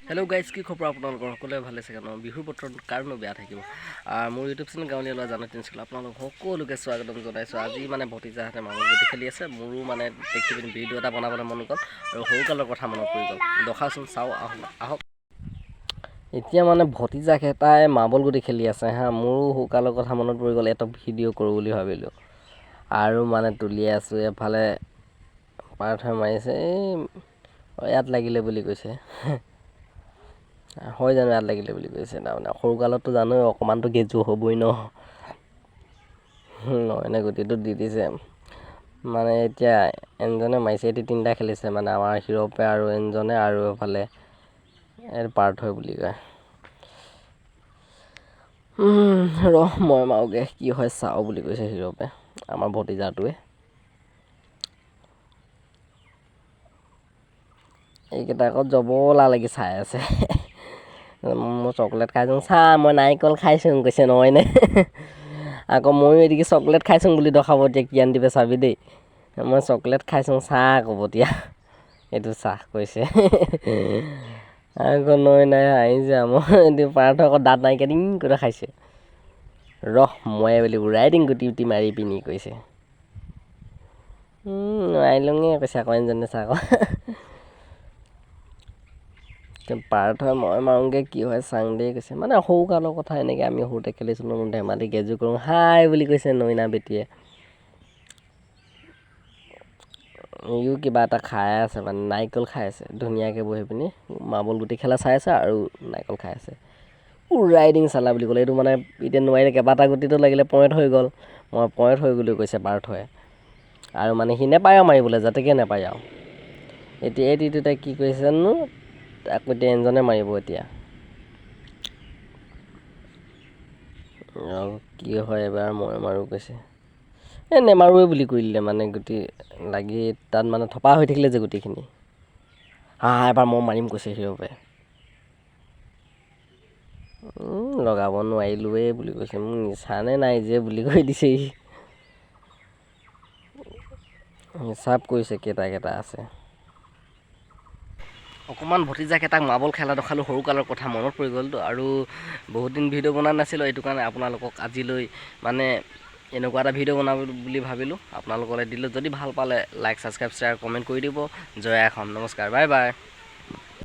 Hello' guys, কি খবৰ আপোনালোকৰ? সকলোৱে ভালে চাগে ন? বিহুৰ বতৰত কাৰণো বেয়া থাকিব। মোৰ ইউটিউব চেনেল গাঁৱলীয়া ল'ৰা জানো তিনিস্কুল আপোনালোক সকলোকে স্বাগতম জনাইছোঁ। আজি মানে ভতিজাহঁতে মাৰ্বল গুটি খেলি আছে। মোৰো মানে দেখি পিনি ভিডিঅ' এটা বনাবলৈ মন গ'ল আৰু সৰুকালৰ কথা মনত পৰি গ'ল। দেখাওচোন, চাওঁ আহক। এতিয়া মানে ভতিজাকেইটাই মাৰ্বল গুটি খেলি আছে হা। মোৰো সৰুকালৰ কথা মনত পৰি গ'ল, এটা ভিডিঅ' কৰোঁ বুলি ভাবিলোঁ আৰু মানে তুলি আছোঁ। এফালে পাৰ্থই মাৰিছে, ইয়াত লাগিলে বুলি কৈছে। হয় জানো ইয়াত লাগিলে বুলি কৈছে? তাৰমানে সৰুকালততো জানোৱেই অকণমানতো গেজু হ'বই ন। এনে গুটিটো দি দিছে। মানে এতিয়া এনজনে মাৰিছে, এটি তিনিটা খেলিছে মানে আমাৰ হিৰপে আৰু এনজনে আৰু এফালে পাৰ্থই বুলি কয়। মই মাৰোগৈ, কি হয় চাওঁ বুলি কৈছে হিৰপে, আমাৰ ভতিজাটোৱে। এইকেইটা আকৌ জবলা লাগি চাই আছে। মই চকলেট খাইছোঁ, চা মই নাৰিকল খাইছোঁ কৈছে নহয়নে। আকৌ ময়ো এদিকে চকলেট খাইছোঁ বুলি দেখাব এতিয়া কি আনি দিবে চাবি দেই। মই চকলেট খাইছোঁ চাহ ক'ব এতিয়া, এইটো চাহ কৈছে। আকৌ নাই হাঁহিছে মই পাৰ্থই আকৌ দাঁত নাইকিয়া দিং কৰি খাইছে। মই বুলি উৰাই দিম গুটি উটি মাৰি পিনি কৈছে। নোৱাৰিলোঙে কৈছে আকৌ এনজনে চা আকৌ। পাৰ্থই মই মাৰোঁগৈ, কি হয় চাং দেই কৈছে। মানে সৰুকালৰ কথা এনেকৈ আমি সৰুতে খেলিছিলোঁ, ধেমালি গেজু কৰোঁ। হাই বুলি কৈছে নৈনা বেটীয়ে। ইও কিবা এটা খাই আছে, মানে নাৰিকল খাই আছে ধুনীয়াকৈ বহি পিনি। মাৰ্বল গুটি খেলা চাই আছে আৰু নাৰিকল খাই আছে। উৰাই দিং চালা বুলি ক'লে। এইটো মানে এতিয়া নোৱাৰিলে, কেইবাটা গুটিটো লাগিলে পইণ্ট হৈ গ'ল। মই পইণ্ট হৈ গ'লো কৈছে পাৰ্থই। আৰু মানে সি নেপায় আৰু মাৰিবলৈ, যাতেকে নেপায় আৰু। এতিয়া এই টিটোতে কি কৰিছে জানো, আকৌ এতিয়া এনজনে মাৰিব এতিয়া। আৰু কি হয় এবাৰ মই মাৰোঁ কৈছে। নেমাৰোৱে বুলি কৈ দিলে, মানে গুটি লাগি তাত মানে থপা হৈ থাকিলে যে গুটিখিনি। এবাৰ মই মাৰিম কৈছে হিৰপে। লগাব নোৱাৰিলোৱে বুলি কৈছে। মোক নিচানে নাই যে বুলি কৈ দিছে সি। হিচাপ কৰিছে কেইটা আছে। অকণমান ভতিজাকেইটাক মাৰ্বল খেলা দেখালোঁ, সৰুকালৰ কথা মনত পৰি গ'লতো। আৰু বহুত দিন ভিডিঅ' বনোৱা নাছিলোঁ, এইটো কাৰণে আপোনালোকক আজিলৈ মানে এনেকুৱা এটা ভিডিঅ' বনাব বুলি ভাবিলোঁ, আপোনালোকলৈ দিলোঁ। যদি ভাল পালে লাইক, ছাবস্ক্ৰাইব, শ্বেয়াৰ, কমেণ্ট কৰি দিব। জয় আই অসম, নমস্কাৰ, বাই বাই।